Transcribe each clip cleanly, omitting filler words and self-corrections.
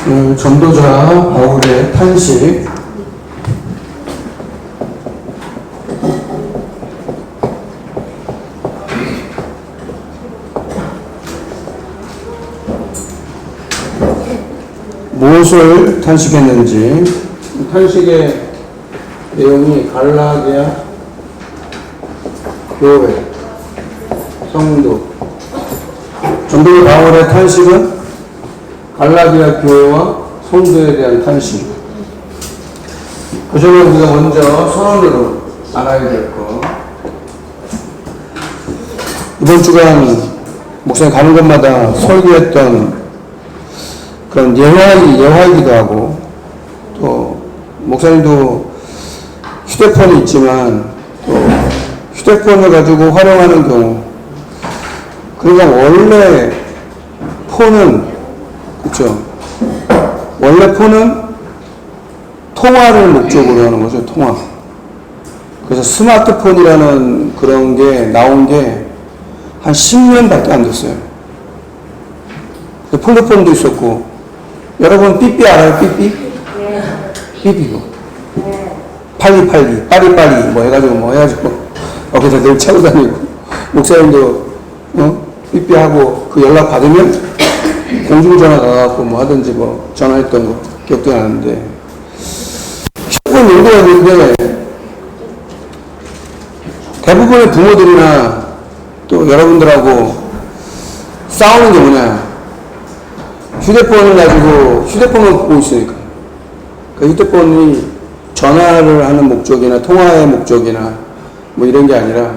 전도자 바울의 탄식. 무엇을 탄식했는지. 탄식의 내용이 갈라디아 교회 성도. 전도자 바울의 탄식은 갈라디아 교회와 성도에 대한 탄식. 그 점을 우리가 먼저 선언으로 알아야 될 것. 이번 주간 목사님 가는 곳마다 설교했던 그런 예화이기도 하고, 또 목사님도 휴대폰이 있지만 또 휴대폰을 가지고 활용하는 경우, 그러니까 원래 폰은, 그렇죠, 원래 폰은 통화를 목적으로 하는 거죠. 통화. 그래서 스마트폰이라는 그런 게 나온 게 한 10년밖에 안 됐어요. 폴더폰도 있었고. 여러분 삐삐 알아요? 삐삐? 네. 삐삐고. 네. 빨리빨리, 빠리빠리 뭐 해가지고 거기서 늘 차고 다니고, 목사님도 삐삐하고 그 연락 받으면 공중전화 가갖고 뭐 하든지 뭐 전화했던 거 기억도 나는데, 조금 용도가 있는데 대부분의 부모들이나 또 여러분들하고 싸우는 게 뭐냐, 휴대폰을 가지고 휴대폰을 보고 있으니까. 그 휴대폰이 전화를 하는 목적이나 통화의 목적이나 뭐 이런 게 아니라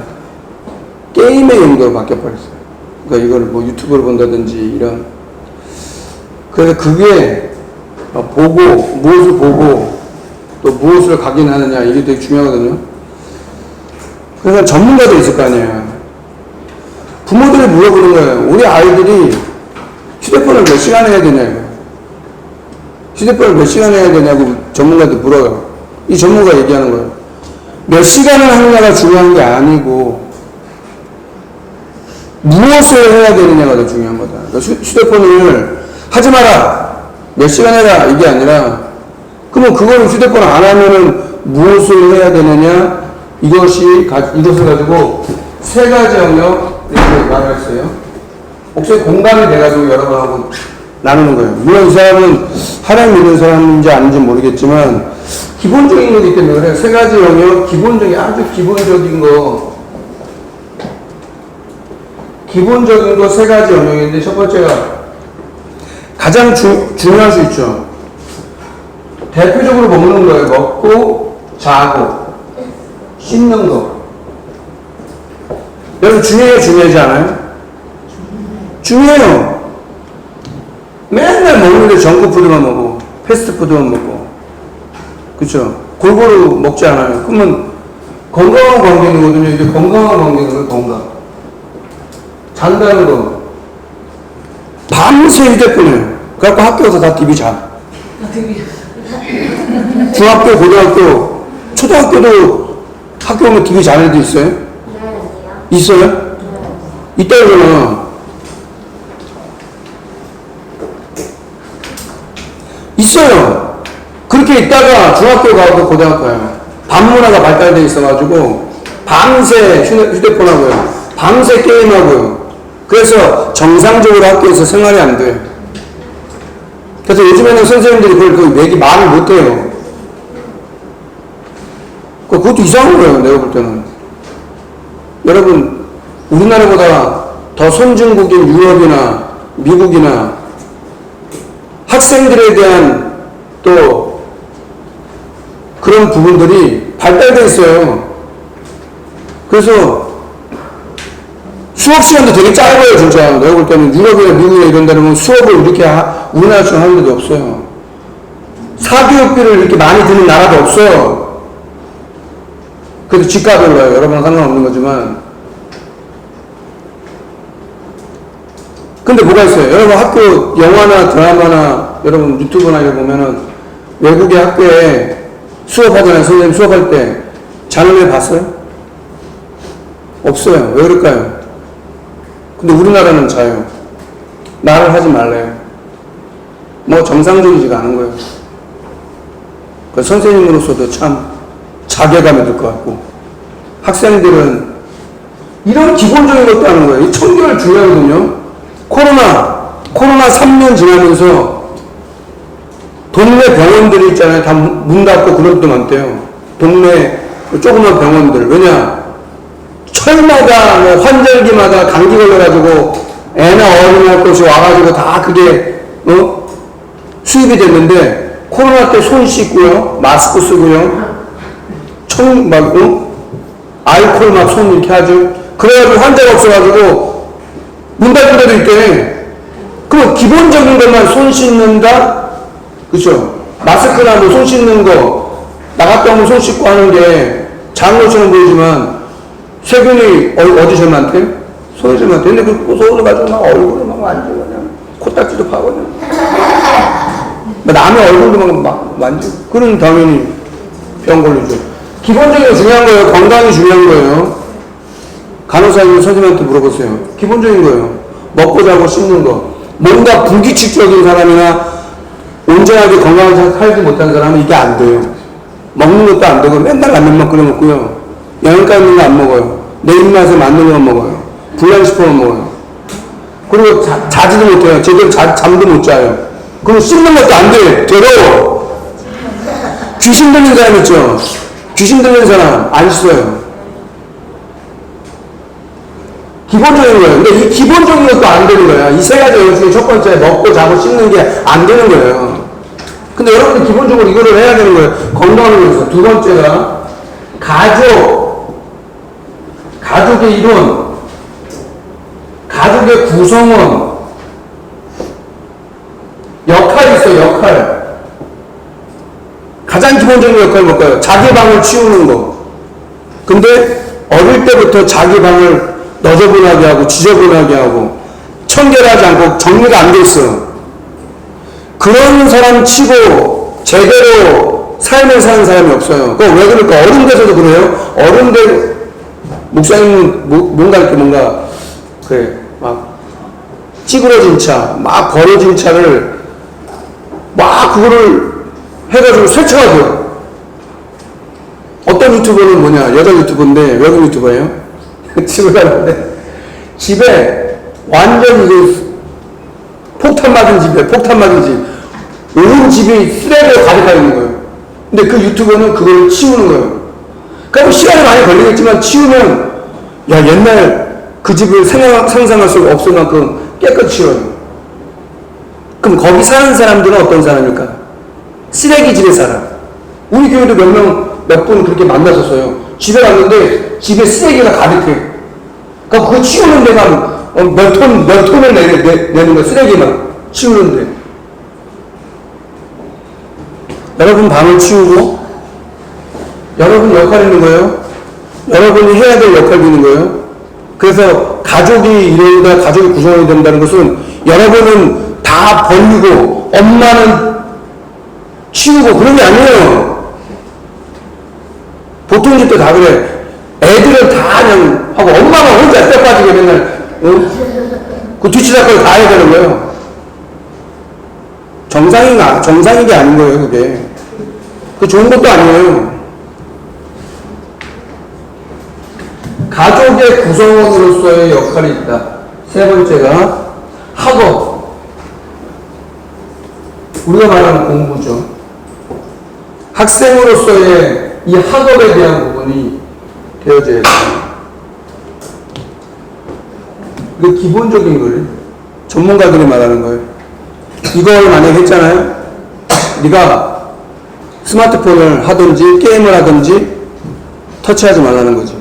게임의 용도로 바뀌어버렸어요. 그러니까 이걸 뭐 유튜브를 본다든지 이런. 그래서 그게 보고, 무엇을 보고 또 무엇을 각인하느냐, 이게 되게 중요하거든요. 그래서 전문가도 있을 거 아니에요. 부모들이 물어보는 거예요. 우리 아이들이 휴대폰을 몇 시간 해야 되냐고. 휴대폰을 몇 시간 해야 되냐고 전문가들 물어요. 이 전문가가 얘기하는 거예요. 몇 시간을 하느냐가 중요한 게 아니고 무엇을 해야 되느냐가 더 중요한 거다. 그러니까 휴대폰을 하지 마라, 몇 시간 해라, 이게 아니라, 그러면 그걸 휴대폰 안 하면은 무엇을 해야 되느냐, 이것을 가지고 세 가지 영역 이렇게 말을 했어요. 혹시 공감이 돼가지고 여러분하고 나누는 거예요. 물론 이 사람은 하나님 믿는 사람인지 아닌지 모르겠지만 기본적인 거기 때문에 그래요. 세 가지 영역, 기본적인, 아주 기본적인 거 세 가지 영역인데, 첫 번째가 가장 중요할 수 있죠. 대표적으로 먹는 거예요. 먹고 자고 씻는 거. 여러분 중요하지 않아요? 중요해요. 맨날 먹는데 정크푸드만 먹고 패스트푸드만 먹고, 그쵸? 골고루 먹지 않아요. 그러면 건강한 관계는 거거든요. 이게 건강한 관계는 거예요. 건강. 잔다는 거. 밤새 휴대폰이에요. 그래갖고 학교에서 다 TV 자. 중학교, 고등학교, 초등학교도 학교 오면 TV 자는 애도 있어요? 네. 있어요? 네. 있다 그러잖아. 있어요. 그렇게 있다가 중학교 가고 고등학교 가요. 밤문화가 발달되어 있어가지고 밤새 휴대폰하고요, 밤새 게임하고요. 그래서 정상적으로 학교에서 생활이 안 돼요. 그래서 요즘에는 선생님들이 그걸 얘기 말을 못해요. 그것도 이상한 거예요, 내가 볼 때는. 여러분, 우리나라보다 더 선진국인 유럽이나 미국이나 학생들에 대한 또 그런 부분들이 발달되어 있어요. 그래서 수업 시간도 되게 짧아요, 진짜. 내가 볼 때는 유럽이나 미국이나 이런 데 보면 수업을 이렇게 우리나라처럼 하는 데도 없어요. 사교육비를 이렇게 많이 드는 나라도 없어요. 그래도 집값이 올라요. 여러분은 상관없는 거지만. 근데 뭐가 있어요? 여러분 학교 영화나 드라마나 여러분 유튜브나 이거 보면은 외국의 학교에 수업하잖아요. 선생님 수업할 때 자는 애 봤어요? 없어요. 왜 그럴까요? 근데 우리나라는 자요. 말을 하지 말래요. 뭐 정상적이지가 않은 거예요. 그 선생님으로서도 참 자괴감이 들 것 같고, 학생들은 이런 기본적인 것도 하는 거예요. 이 청결 중요하거든요. 코로나 3년 지나면서 동네 병원들이 있잖아요. 다 문 닫고 그런 데도 많대요. 동네 조그만 병원들. 왜냐? 철마다, 뭐 환절기마다 감기 걸려가지고 애나 어른이나 할 것이 와가지고 다 그게, 수입이 됐는데, 코로나 때 손 씻고요. 마스크 쓰고요. 알코올 막 손 이렇게 하죠. 그래가지고 환자가 없어가지고 문 닫은 데도 있대. 그럼 기본적인 것만 손 씻는다? 그쵸? 마스크나 뭐 손 씻는 거, 나갔다 오면 손 씻고 하는 게 작은 것처럼 보이지만 세균이 어디 제일 많대? 손이 제일 많대. 근데 그 손을 가지고 막 얼굴을 막 만지고 그냥 코딱지도 파고 그냥 남의 얼굴도 막 만지고 그러면 당연히 병 걸리죠. 기본적인 거 중요한 거예요. 건강이 중요한 거예요. 간호사님 선생님한테 물어보세요. 기본적인 거예요. 먹고 자고 씻는 거. 뭔가 불규칙적인 사람이나 온전하게 건강하게 살지 못하는 사람은 이게 안 돼요. 먹는 것도 안 되고 맨날 라면만 끓여 먹고요. 영양가 있는 거 안 먹어요. 내 입맛에 맞는 거만 먹어요. 불량식품만 먹어요. 그리고 자지도 못해요. 제대로 잠도 못 자요. 그리고 씻는 것도 안 돼. 더러워. 귀신 들린 사람 있죠? 귀신 들린 사람 안 씻어요. 기본적인 거예요. 근데 이 기본적인 것도 안 되는 거예요. 이 세 가지 중에 첫 번째, 먹고 자고 씻는 게 안 되는 거예요. 근데 여러분들 기본적으로 이거를 해야 되는 거예요. 건강을 위해서. 두 번째가, 가족의 이론, 가족의 구성원, 역할이 있어요, 역할. 가장 기본적인 역할이 뭘까요? 자기 방을 치우는 거. 근데 어릴 때부터 자기 방을 너저분하게 하고 지저분하게 하고 청결하지 않고 정리가 안 돼 있어. 그런 사람 치고 제대로 삶을 사는 사람이 없어요. 그거 왜 그럴까? 어른 돼서도 그래요. 어른들 목사님은 뭔가 그래 막 찌그러진 차, 막 벌어진 차를 막 그거를 해가지고 세차가 돼요. 어떤 유튜버는 뭐냐, 여자 유튜버인데 외국 유튜버예요. 집을 가는데 집에 완전 이거 폭탄 맞은 집, 온 집이 쓰레기로 가득하 있는 거예요. 근데 그 유튜버는 그걸 치우는 거예요. 그럼 시간이 많이 걸리겠지만 치우면 야 옛날 그 집을 상상할 수가 없을 만큼 깨끗이 치워요. 그럼 거기 사는 사람들은 어떤 사람일까? 쓰레기 집에 살아. 우리 교회도 몇 분 그렇게 만났었어요. 집에 갔는데 집에 쓰레기가 가득해. 그러니까 그거 치우는 데만 몇 톤을 내는 거야. 쓰레기만 치우는데. 여러분 방을 치우고 여러분 역할이 있는 거예요. 여러분이 해야 될 역할이 있는 거예요. 그래서 가족이 이런다, 가족이 구성이 된다는 것은 여러분은 다 벌리고 엄마는 치우고 그런 게 아니에요. 보통 집도 다 그래. 애들은 다 그냥 하고 엄마가 혼자 뼈 빠지게 맨날 그 뒤치다꺼리 다 해야 되는 거예요. 정상인 게 아닌 거예요. 그게 그 좋은 것도 아니에요. 가족의 구성원으로서의 역할이 있다. 세 번째가 학업. 우리가 말하는 공부죠. 학생으로서의 이 학업에 대한 부분이 되어져야 돼요. 그 기본적인 거예요. 전문가들이 말하는 거예요. 이걸 만약에 했잖아요. 네가 스마트폰을 하든지 게임을 하든지 터치하지 말라는 거지.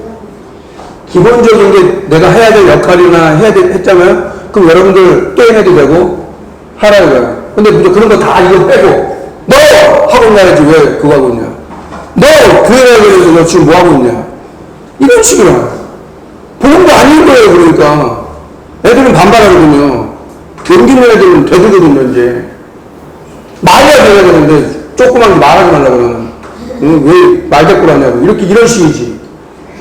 기본적인 게 내가 해야 될 역할이나 했잖아요. 그럼 여러분들 게임해도 되고 하라 이거야. 근데 그런 거 다 이거 빼고 너 학원 가야지 왜 그거 하고 있냐. 너 교회 가야지 너 지금 뭐 하고 있냐. 이런 식으로 복음도 아닌 거예요. 그러니까 애들은 반발하거든요. 용기는 애들은 되거든요. 이제 말해야 돼야 되는데 조그만 게 말하지 말라고 그러면 왜 말대꾸를 하냐고 이런 식이지.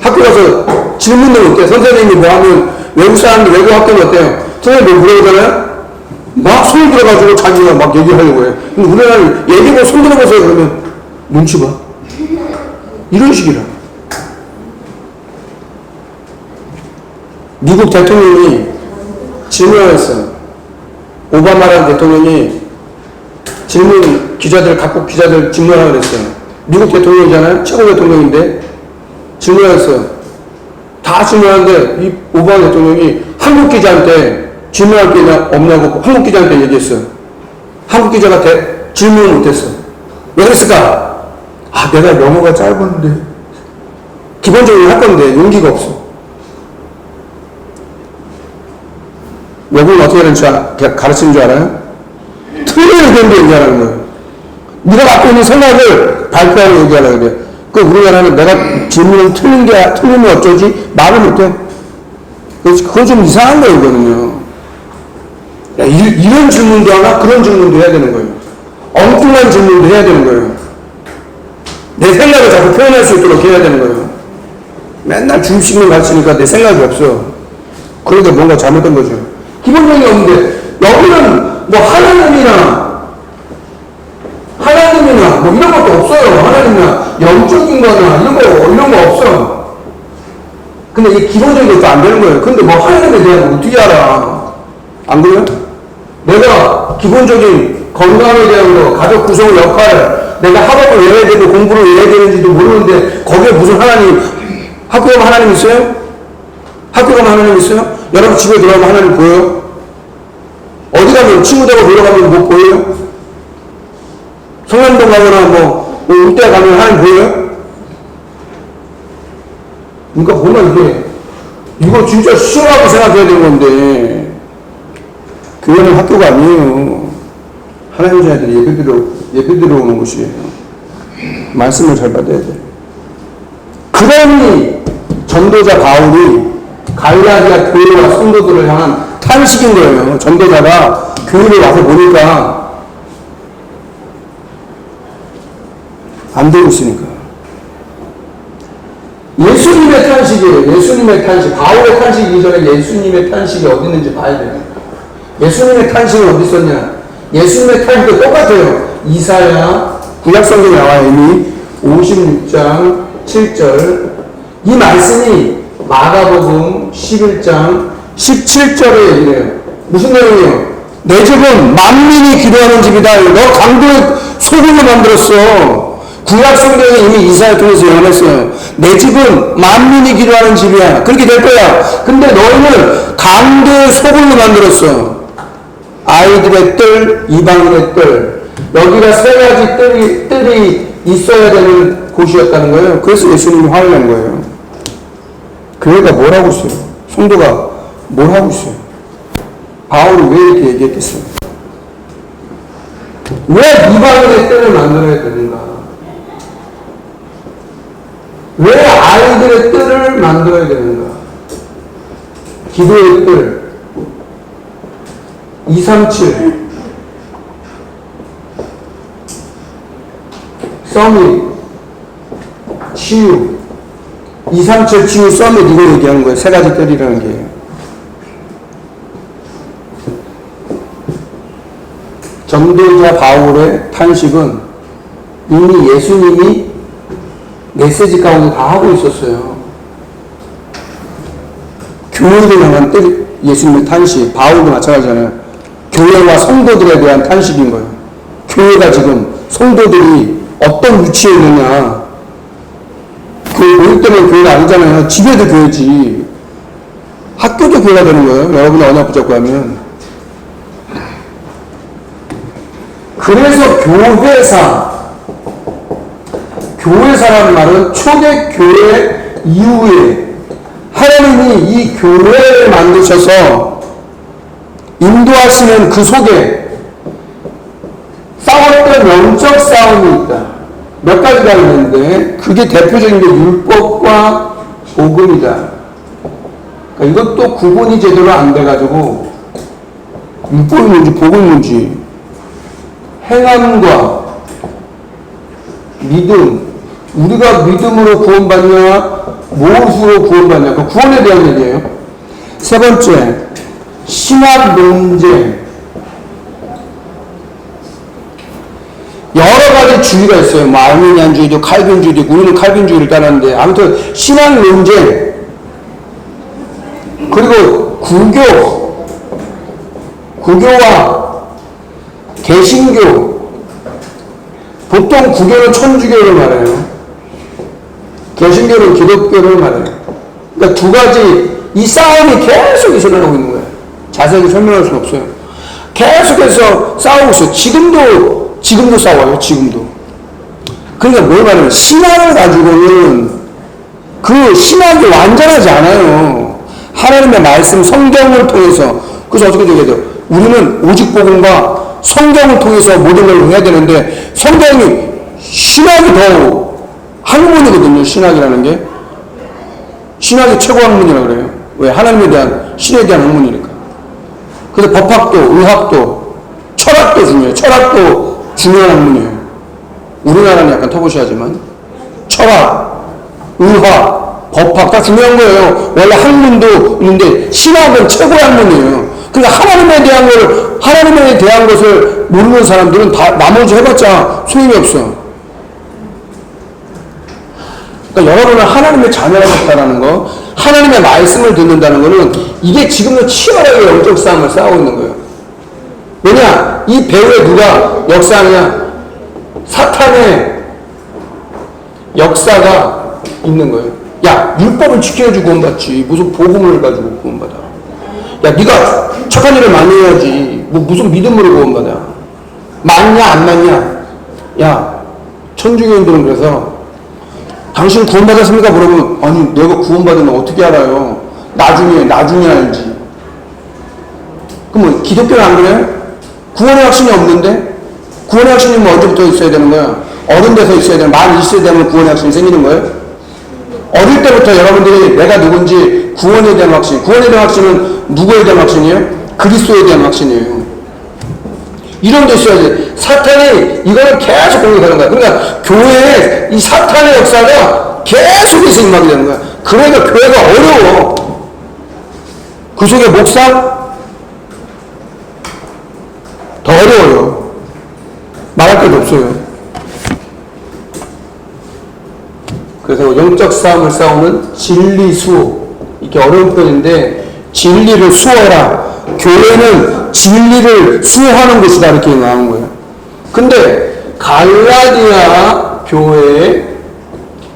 학교 가서 질문을 어때요? 선생님이 뭐 하면 외국 사람들 외국 학교는 어때요? 선생님 뭐 물어보잖아요? 막 손 들어가지고 자기가 막 얘기하려고 해. 근데 우리나라는 얘기고 손 들어보세요 그러면 눈치 봐. 이런 식이라. 미국 대통령이 질문을 했어요. 오바마라는 대통령이 각국 기자들 질문하라고 그랬어요. 미국 대통령이잖아요. 최고 대통령인데 질문을 했어요. 다 질문하는데 이 오바마 대통령이 한국 기자한테 질문할 게 없냐고 한국 기자한테 얘기했어요. 한국 기자가 질문을 못했어. 왜 그랬을까? 아, 내가 영어가 짧은데 기본적으로 할 건데 용기가 없어. 외국은 어떻게 하는지 가르치는 줄 알아요? 틀린 의견도 얘기하라는 거예요. 네가 갖고 있는 생각을 발표하고 얘기하라고 그래. 그 우리나라는 내가 질문을 틀리면 어쩌지? 말을 못해. 그건 좀 이상한 거예요, 이거는요. 야, 이런 질문도 하나, 그런 질문도 해야 되는 거예요. 엉뚱한 질문도 해야 되는 거예요. 내 생각을 자꾸 표현할 수 있도록 해야 되는 거예요. 맨날 주입식만 가르치니까 내 생각이 없어. 그러니까 뭔가 잘못된 거죠. 기본적인 게 없는데, 여기는 뭐 하나님이나 뭐 이런 것도 없어요. 하나님이나 영적인 거나 이런 거 없어. 근데 이게 기본적인 것도 안 되는 거예요. 근데 뭐 하나님에 대한 거 어떻게 알아? 안 그래요? 내가 기본적인 건강에 대한 거, 가족 구성 역할, 내가 학업을 왜 해야 되고 공부를 왜 해야 되는지도 모르는데 거기에 무슨 학교 가면 하나님 있어요? 학교 가면 하나님 있어요? 여러분 집에 들어가면 하나님 보여요? 어디 가면 친구들하고 놀러 가면 뭐 보여요? 성남동 가거나 뭐 울대 가면 하나님 보여요? 그러니까 보면 이거 진짜 시원하게 생각해야 되는 건데 교회는 학교가 아니에요. 하나님 자녀들이 예배 들어오는 곳이에요. 말씀을 잘 받아야 돼. 그러니 전도자 바울이 갈라디아 교회와 성도들을 향한 탄식인 거예요. 전도자가 교회를 와서 보니까 안 되고 있으니까. 예수님의 탄식이에요. 예수님의 탄식. 바울의 탄식이 이전에 예수님의 탄식이 어디 있는지 봐야 돼요. 예수님의 탄식은 어디 있었냐? 예수님의 탄식도 똑같아요. 이사야 구약성경에 나와요. 이미 56장 7절. 이 말씀이 마가복음 11장 17절에 얘기를 해요. 무슨 내용이에요? 내 집은 만민이 기도하는 집이다. 너 강도의 소굴로 만들었어. 구약성경에 이미 이사야 통해서 예언했어요. 내 집은 만민이 기도하는 집이야. 그렇게 될 거야. 근데 너희는 강도의 소굴로 만들었어. 아이들의 뜰, 이방인의 뜰. 여기가 세 가지 뜰이 있어야 되는 곳이었다는 거예요. 그래서 예수님이 화를 낸 거예요. 교회가 뭘 하고 있어요? 성도가 뭘 하고 있어요? 바울이 왜 이렇게 얘기했겠어요? 왜 이방인의 뜰을 만들어야 되는가? 왜 아이들의 뜰을 만들어야 되는가? 기도의 뜰 237 서밋 치유 237 치유 서밋 이거 얘기하는 거예요. 세 가지 뜰이라는 게. 전도자 바울의 탄식은 이미 예수님이 메시지 가운데 다 하고 있었어요. 교회를 향한 뜰, 예수님의 탄식, 바울도 마찬가지잖아요. 교회와 성도들에 대한 탄식인 거예요. 교회가 지금 성도들이 어떤 위치에 있느냐. 교회 모일 때는 교회가 아니잖아요. 집에도 교회지. 학교도 교회가 되는 거예요. 여러분이 언약 붙잡고 하면. 그래서 교회사라는 말은 초대교회 이후에 하나님이 이 교회를 만드셔서 인도하시는 그 속에 싸웠던 영적 싸움이 있다. 몇 가지가 있는데 그게 대표적인 게 율법과 복음이다. 그러니까 이것도 구분이 제대로 안 돼가지고 율법이 뭔지 복음이 뭔지 행함과 믿음, 우리가 믿음으로 구원받냐 무엇으로 구원받냐 그 구원에 대한 얘기예요. 세 번째 신학 논쟁 가지 주의가 있어요. 뭐 아르미니안주의도 칼빈주의도 있고, 우리는 칼빈주의를 따르는데, 아무튼 신앙 논쟁, 그리고 구교와 개신교, 보통 구교는 천주교를 말해요. 개신교는 기독교를 말해요. 그러니까 두 가지, 이 싸움이 계속 일어나고 있는 거예요. 자세히 설명할 수는 없어요. 계속해서 싸우고 있어요. 지금도 싸워요. 지금도. 그러니까 뭘 말하면, 신앙을 가지고는 그 신학이 완전하지 않아요. 하나님의 말씀, 성경을 통해서. 그래서 어떻게 되게 돼요? 우리는 오직 복음과 성경을 통해서 모든 걸 해야 되는데, 성경이, 신학이 더 학문이거든요. 신학이라는 게. 신학이 최고 학문이라고 그래요. 왜? 하나님에 대한, 신에 대한 학문이니까. 그래서 법학도, 의학도, 철학도 중요해요. 철학도 중요한 학문이에요. 우리나라는 약간 터부시하지만, 철학, 의학, 법학 다 중요한 거예요. 원래 학문도 있는데, 신학은 최고의 학문이에요. 그러니까 하나님에 대한 것을 모르는 사람들은 다 나머지 해봤자 소용이 없어. 그러니까 여러분은 하나님의 자녀가 됐다는 거, 하나님의 말씀을 듣는다는 거는 이게 지금도 치열하게 영적 싸움을 싸우고 있는 거예요. 왜냐? 이 배후에 누가 역사하느냐? 사탄의 역사가 있는 거예요. 야, 율법을 지켜야지 구원받지. 무슨 복음을 가지고 구원받아. 야, 네가 착한 일을 많이 해야지. 무슨 믿음으로 구원받아. 맞냐 안 맞냐? 야, 천주교인들은 그래서 당신 구원받았습니까? 물어보면, 아니 내가 구원받으면 어떻게 알아요? 나중에 알지. 그럼 뭐 기독교는 안 그래요? 구원의 확신이 없는데? 구원의 확신이 뭐 언제부터 있어야 되는 거야? 어른 돼서 있어야 되는, 만 있어야 되면 구원의 확신이 생기는 거예요? 어릴 때부터 여러분들이 내가 누군지 구원에 대한 확신, 구원에 대한 확신은 누구에 대한 확신이에요? 그리스도에 대한 확신이에요. 이런 게 있어야지. 사탄이 이거를 계속 공격하는 거야. 그러니까 교회에 이 사탄의 역사가 계속해서 임하게 되는 거야. 그러니까 교회가 어려워. 그 속에 목사 더 어려워요. 말할 것도 없어요. 그래서 영적 싸움을 싸우는 진리수, 이렇게 어려운 표현인데, 진리를 수호하라. 교회는 진리를 수호하는 것이다, 이렇게 나온 거예요. 근데 갈라디아 교회의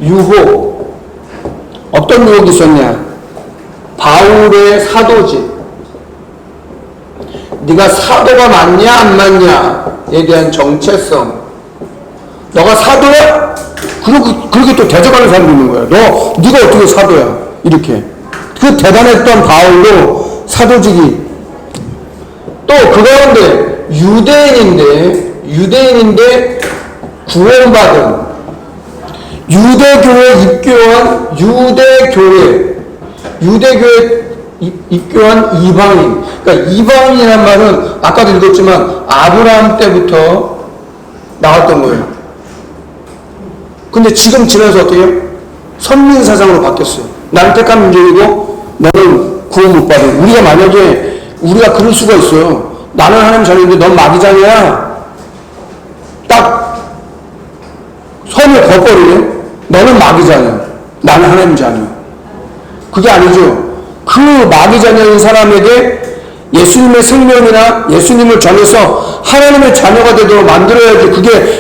유혹, 어떤 유혹이 있었냐? 바울의 사도직, 네가 사도가 맞냐 안 맞냐에 대한 정체성. 너가 사도야? 그렇게 또 대적하는 사람도 있는 거야. 네가 어떻게 사도야? 이렇게. 그 대단했던 바울도 사도직이. 또 그 가운데 유대인인데 구원받은, 유대교회 입교한 이방인. 그러니까 이방인이란 말은 아까도 읽었지만 아브라함 때부터 나왔던 거예요. 근데 지금 지나서 어떻게 해요? 선민사상으로 바뀌었어요. 나는 택한 민족이고 너는 구원 못 받은. 우리가 그럴 수가 있어요. 나는 하나님 자녀인데 넌 마귀자녀야. 딱 선을 거버리네. 너는 마귀자녀, 나는 하나님 자녀. 그게 아니죠. 그 마귀자녀인 사람에게 예수님의 생명이나 예수님을 전해서 하나님의 자녀가 되도록 만들어야지.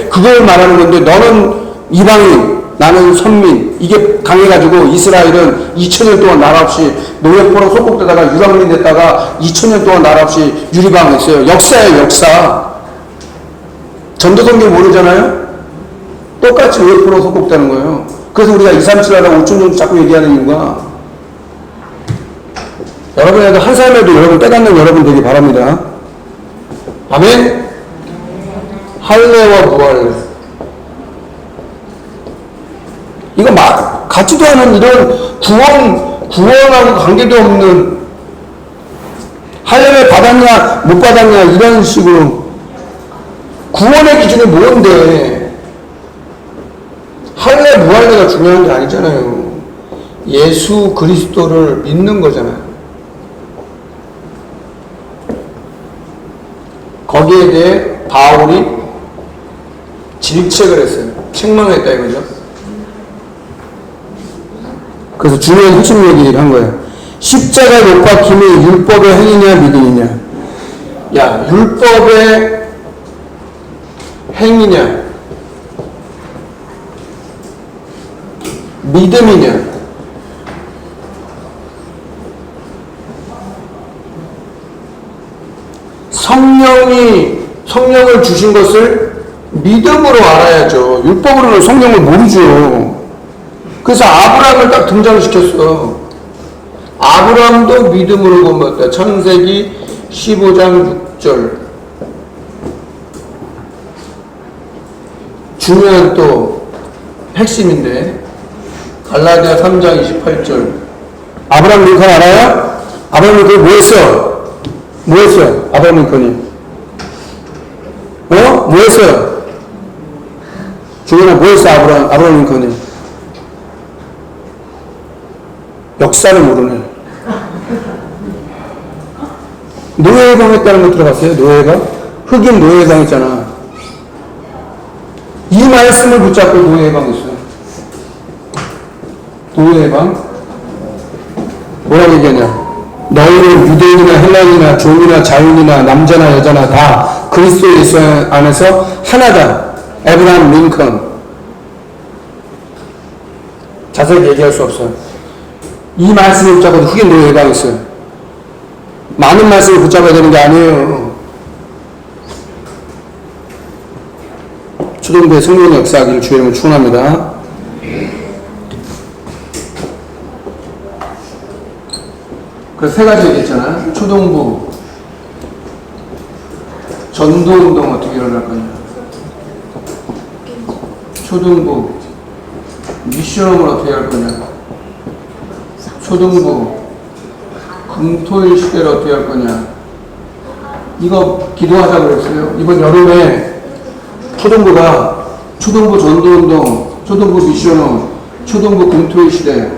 그걸 말하는 건데, 너는 이방인, 나는 선민. 이게 강해가지고 이스라엘은 2000년 동안 나라 없이 노예포로 속국되다가 유랑민 됐다가 2000년 동안 나라 없이 유리방했어요. 역사예요, 역사. 전도성경 모르잖아요? 똑같이 노예포로 속국되는 거예요. 그래서 우리가 237하라고 5천 정도 자꾸 얘기하는 이유가, 여러분에도 한 삶에도 여러분 빼닫는 여러분 되기 바랍니다. 아멘? 할례와 무할례. 이거 같지도 않은 이런 구원하고 관계도 없는, 할례를 받았냐 못 받았냐 이런 식으로. 구원의 기준이 뭔데? 할례 무할례가 중요한 게 아니잖아요. 예수 그리스도를 믿는 거잖아요. 거기에 대해 바울이 질책을 했어요. 책망을 했다 이거죠. 그래서 중요한 핵심 얘기를 한 거예요. 십자가 못 박힘이 율법의 행위냐 믿음이냐. 야, 율법의 행위냐 믿음이냐. 성령을 주신 것을 믿음으로 알아야죠. 율법으로는 성령을 모르죠. 그래서 아브라함을 딱 등장시켰어. 아브라함도 믿음으로 건넜다. 창세기 15장 6절. 중요한 또 핵심인데 갈라디아 3장 28절. 아브라함 링컨 알아요? 아브라함 링컨이 뭐 했어? 뭐 했어요? 아브라함 링컨이 뭐 했어요? 중요한 뭐 했어? 아브라함 링컨이 역사를 모르네. 노예해방 했다는 거 들어봤어요? 노예해방? 흑인 노예해방 했잖아. 이 말씀을 붙잡고 노예해방 했어요. 노예해방? 뭐라고 얘기하냐? 너희는 유대인이나 헬라인이나 종이나 자유인이나 남자나 여자나 다 그리스도 예수 안에서 하나다. 에브라함 링컨. 자세히 얘기할 수 없어요. 이 말씀을 붙잡고 흑인 노예해방했어요. 많은 말씀을 붙잡아야 되는 게 아니에요. 초등부의 성령의 역사하기를 주의 이름으로 축원합니다. 그래서 세 가지 얘기했잖아. 초등부, 전도운동 어떻게 일어날 거냐. 초등부, 미션을 어떻게 할 거냐. 초등부, 금토일 시대를 어떻게 할 거냐. 이거 기도하자고 그랬어요. 이번 여름에 초등부가 초등부 전도운동, 초등부 미션홈, 초등부 금토일 시대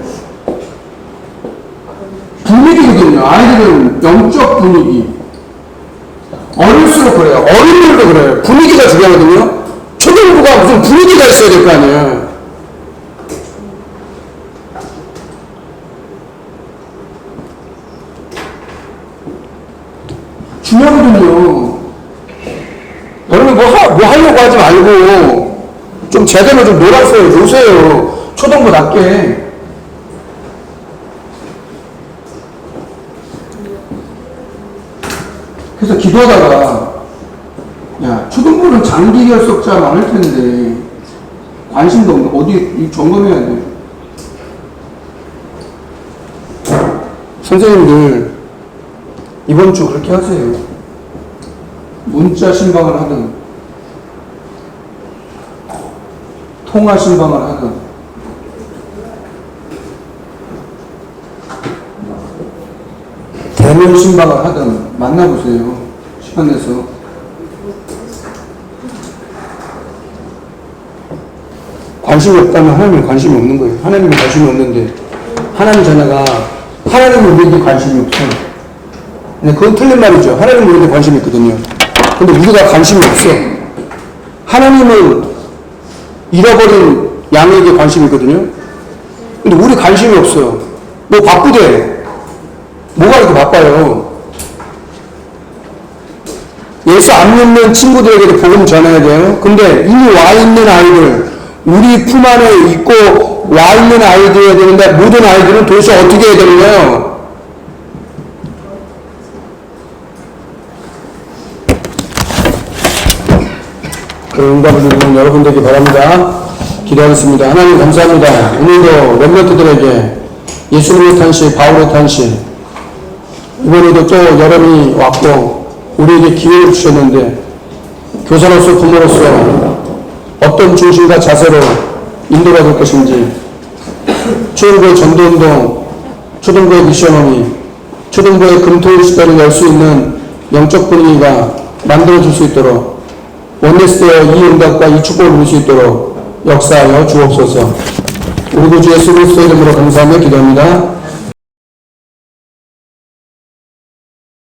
분위기거든요. 아이들은 영적 분위기. 어릴수록 그래요. 어린이들도 그래요. 분위기가 중요하거든요. 초등부가 무슨 분위기가 있어야 될 거 아니에요. 중요하거든요. 여러분 뭐 하려고 하지 말고 좀 제대로 좀 놀았어요. 노세요. 초등부답게. 그래서 기도하다가 야 초등부는 장기 결석자 많을 텐데 관심도 없는 어디 점검해야 돼. 선생님들 이번 주 그렇게 하세요. 문자 신방을 하든 통화 신방을 하든 대면 신방을 하든 만나보세요. 시간 내서. 관심이 없다면 하나님은 관심이 없는 거예요. 하나님은 관심이 없는데 하나님 자녀가 하나님은 우리에게 관심이 없어. 근데 그건 틀린 말이죠. 하나님은 우리에게 관심이 있거든요. 근데 우리가 관심이 없어. 하나님은 잃어버린 양에게 관심이 있거든요. 근데 우리 관심이 없어. 뭐 바쁘대. 뭐가 이렇게 바빠요? 예수 안 믿는 친구들에게도 복음 전해야 돼요. 근데 이미 와 있는 아이들, 우리 품 안에 있고 와 있는 아이들 해야 되는데 모든 아이들은 도대체 어떻게 해야 되는 거예요? 그 응답을 주는 여러분 되기 바랍니다. 기도하겠습니다. 하나님 감사합니다. 오늘도 렘넌트들에게 예수님의 탄신, 바울의 탄신, 이번에도 또 여름이 왔고 우리에게 기회를 주셨는데 교사로서 부모로서 어떤 중심과 자세로 인도가 될 것인지 초등부의 전도운동, 초등부의 미션홈이, 초등부의 금토일 시대를 열 수 있는 영적 분위기가 만들어질 수 있도록 원네스되어 이 응답과 이 축복을 누릴 수 있도록 역사하여 주옵소서. 우리 구주 예수 그리스도의 이름으로 감사하며 기도합니다.